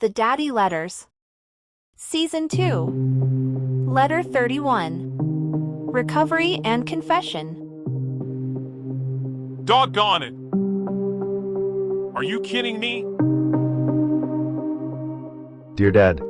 The Daddy Letters. Season 2. Letter 31. Recovery and Confession. Doggone it! Are you kidding me? Dear Dad,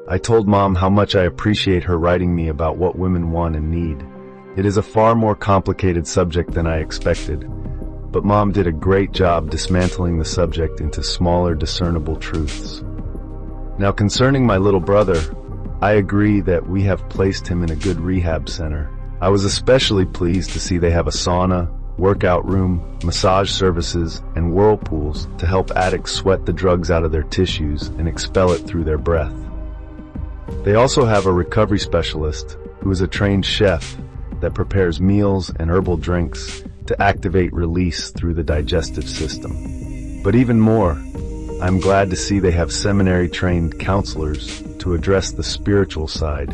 I told Mom how much I appreciate her writing me about what women want and need. It is a far more complicated subject than I expected, but Mom did a great job dismantling the subject into smaller, discernible truths. Now, concerning my little brother, I agree that we have placed him in a good rehab center. I was especially pleased to see they have a sauna, workout room, massage services, and whirlpools to help addicts sweat the drugs out of their tissues and expel it through their breath. They also have a recovery specialist who is a trained chef that prepares meals and herbal drinks to activate release through the digestive system. But even more, I'm glad to see they have seminary-trained counselors to address the spiritual side.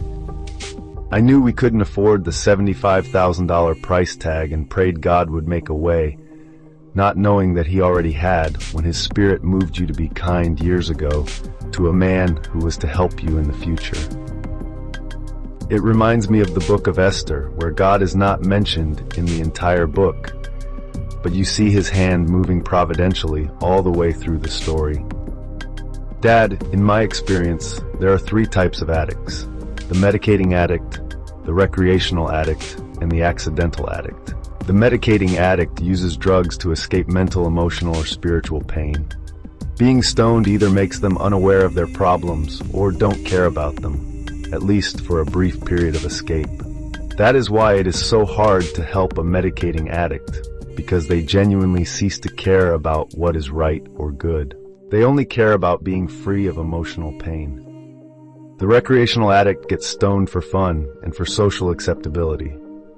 I knew we couldn't afford the $75,000 price tag and prayed God would make a way, not knowing that He already had when His Spirit moved you to be kind years ago to a man who was to help you in the future. It reminds me of the book of Esther, where God is not mentioned in the entire book, but you see His hand moving providentially all the way through the story. Dad, in my experience, there are 3 types of addicts: the medicating addict, the recreational addict, and the accidental addict. The medicating addict uses drugs to escape mental, emotional, or spiritual pain. Being stoned either makes them unaware of their problems or don't care about them, at least for a brief period of escape. That is why it is so hard to help a medicating addict, because they genuinely cease to care about what is right or good. They only care about being free of emotional pain. The recreational addict gets stoned for fun and for social acceptability.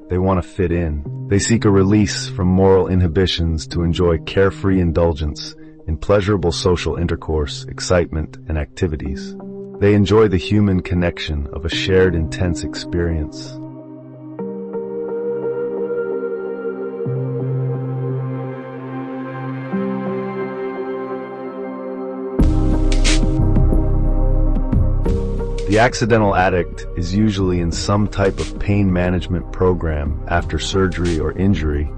They want to fit in. They seek a release from moral inhibitions to enjoy carefree indulgence in pleasurable social intercourse, excitement, and activities. They enjoy the human connection of a shared intense experience. The accidental addict is usually in some type of pain management program after surgery or injury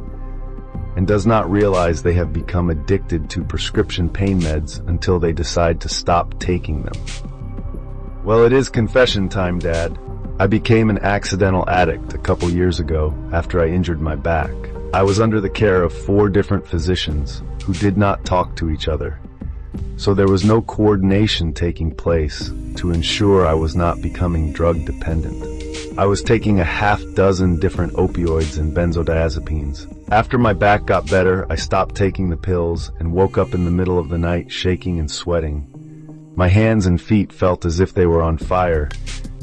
and does not realize they have become addicted to prescription pain meds until they decide to stop taking them. Well, it is confession time, Dad. I became an accidental addict a couple years ago after I injured my back. I was under the care of 4 different physicians who did not talk to each other, so there was no coordination taking place to ensure I was not becoming drug dependent. I was taking a half-dozen different opioids and benzodiazepines. After my back got better, I stopped taking the pills and woke up in the middle of the night shaking and sweating. My hands and feet felt as if they were on fire,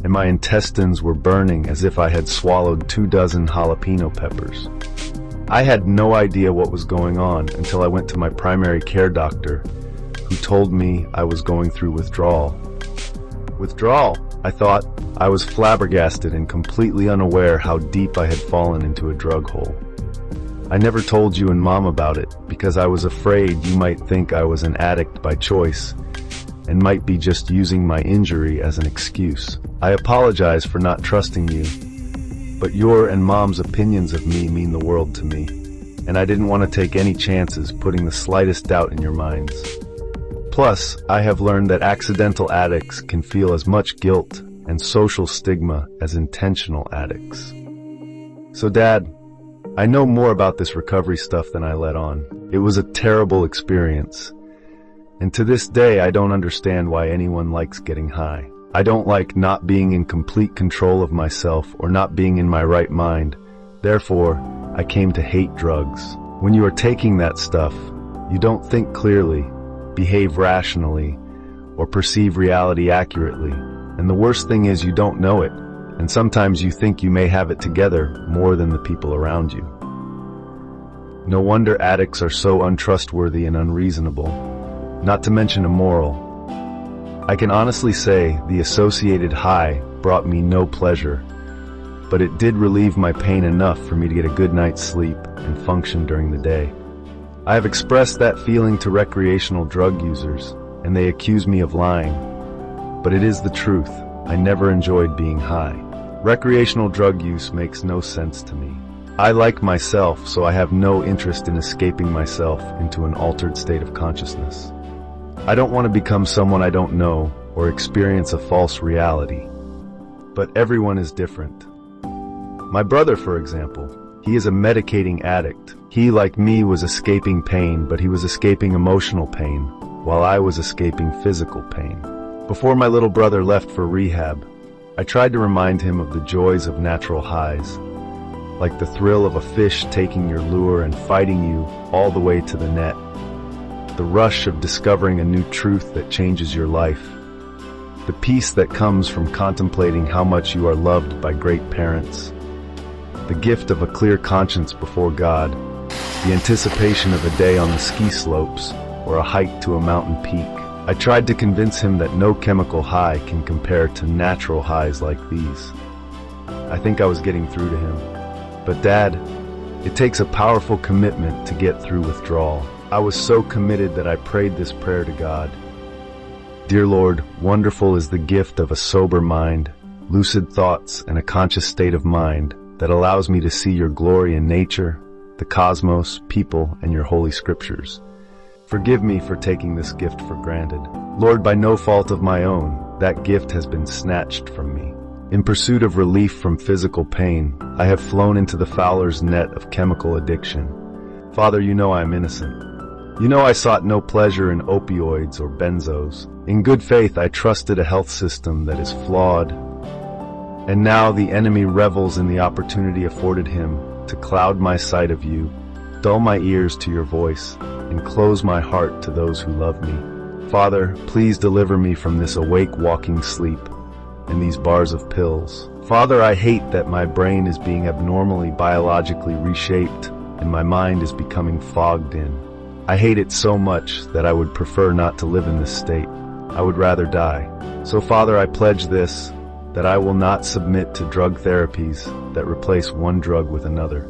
and my intestines were burning as if I had swallowed 24 jalapeno peppers. I had no idea what was going on until I went to my primary care doctor, who told me I was going through withdrawal. Withdrawal? I thought. I was flabbergasted and completely unaware how deep I had fallen into a drug hole. I never told you and Mom about it because I was afraid you might think I was an addict by choice and might be just using my injury as an excuse. I apologize for not trusting you, but your and Mom's opinions of me mean the world to me, and I didn't want to take any chances putting the slightest doubt in your minds. Plus, I have learned that accidental addicts can feel as much guilt and social stigma as intentional addicts. So Dad, I know more about this recovery stuff than I let on. It was a terrible experience. And to this day, I don't understand why anyone likes getting high. I don't like not being in complete control of myself or not being in my right mind. Therefore, I came to hate drugs. When you are taking that stuff, you don't think clearly, behave rationally, or perceive reality accurately. And the worst thing is you don't know it, and sometimes you think you may have it together more than the people around you. No wonder addicts are so untrustworthy and unreasonable, not to mention immoral. I can honestly say the associated high brought me no pleasure, but it did relieve my pain enough for me to get a good night's sleep and function during the day. I have expressed that feeling to recreational drug users, and they accuse me of lying. But it is the truth. I never enjoyed being high. Recreational drug use makes no sense to me. I like myself, so I have no interest in escaping myself into an altered state of consciousness. I don't want to become someone I don't know or experience a false reality. But everyone is different. My brother, for example, he is a medicating addict. He, like me, was escaping pain, but he was escaping emotional pain, while I was escaping physical pain. Before my little brother left for rehab, I tried to remind him of the joys of natural highs, like the thrill of a fish taking your lure and fighting you all the way to the net, the rush of discovering a new truth that changes your life, the peace that comes from contemplating how much you are loved by great parents, the gift of a clear conscience before God, the anticipation of a day on the ski slopes or a hike to a mountain peak. I tried to convince him that no chemical high can compare to natural highs like these. I think I was getting through to him. But Dad, it takes a powerful commitment to get through withdrawal. I was so committed that I prayed this prayer to God. Dear Lord, wonderful is the gift of a sober mind, lucid thoughts, and a conscious state of mind that allows me to see your glory in nature, the cosmos, people, and your holy scriptures. Forgive me for taking this gift for granted. Lord, by no fault of my own, that gift has been snatched from me. In pursuit of relief from physical pain, I have flown into the fowler's net of chemical addiction. Father, you know I am innocent. You know I sought no pleasure in opioids or benzos. In good faith, I trusted a health system that is flawed. And now the enemy revels in the opportunity afforded him to cloud my sight of you, dull my ears to your voice, and close my heart to those who love me. Father, please deliver me from this awake walking sleep and these bars of pills. Father, I hate that my brain is being abnormally biologically reshaped and my mind is becoming fogged in. I hate it so much that I would prefer not to live in this state. I would rather die. So Father, I pledge this, that I will not submit to drug therapies that replace one drug with another.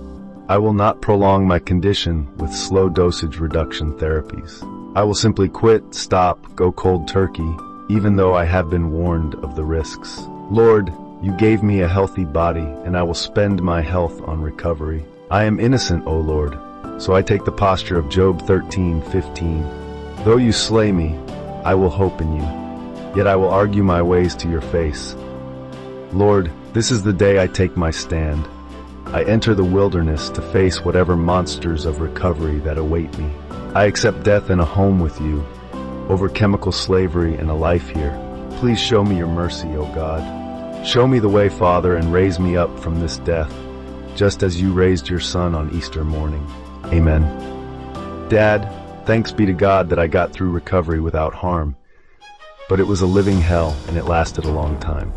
I will not prolong my condition with slow dosage reduction therapies. I will simply quit, stop, go cold turkey, even though I have been warned of the risks. Lord, you gave me a healthy body, and I will spend my health on recovery. I am innocent, O Lord, so I take the posture of Job 13:15. Though you slay me, I will hope in you, yet I will argue my ways to your face. Lord, this is the day I take my stand. I enter the wilderness to face whatever monsters of recovery that await me. I accept death in a home with you, over chemical slavery and a life here. Please show me your mercy, O God. Show me the way, Father, and raise me up from this death, just as you raised your Son on Easter morning. Amen. Dad, thanks be to God that I got through recovery without harm, but it was a living hell and it lasted a long time.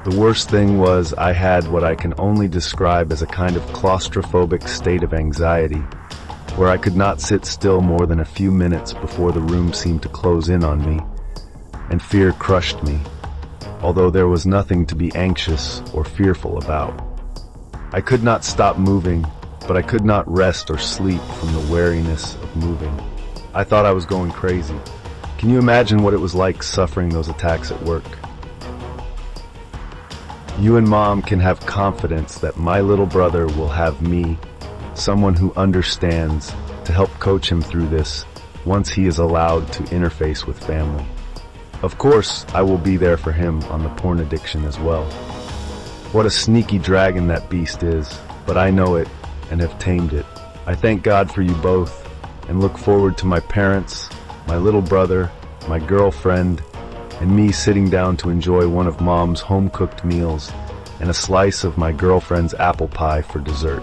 The worst thing was I had what I can only describe as a kind of claustrophobic state of anxiety, where I could not sit still more than a few minutes before the room seemed to close in on me, and fear crushed me, although there was nothing to be anxious or fearful about. I could not stop moving, but I could not rest or sleep from the wariness of moving. I thought I was going crazy. Can you imagine what it was like suffering those attacks at work? You and Mom can have confidence that my little brother will have me, someone who understands, to help coach him through this once he is allowed to interface with family. Of course, I will be there for him on the porn addiction as well. What a sneaky dragon that beast is, but I know it and have tamed it. I thank God for you both and look forward to my parents, my little brother, my girlfriend, and me sitting down to enjoy one of Mom's home-cooked meals and a slice of my girlfriend's apple pie for dessert.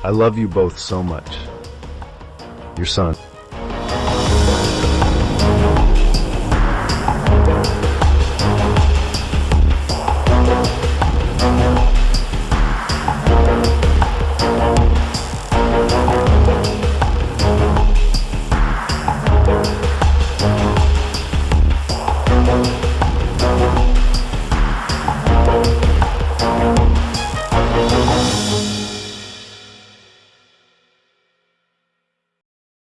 I love you both so much. Your son.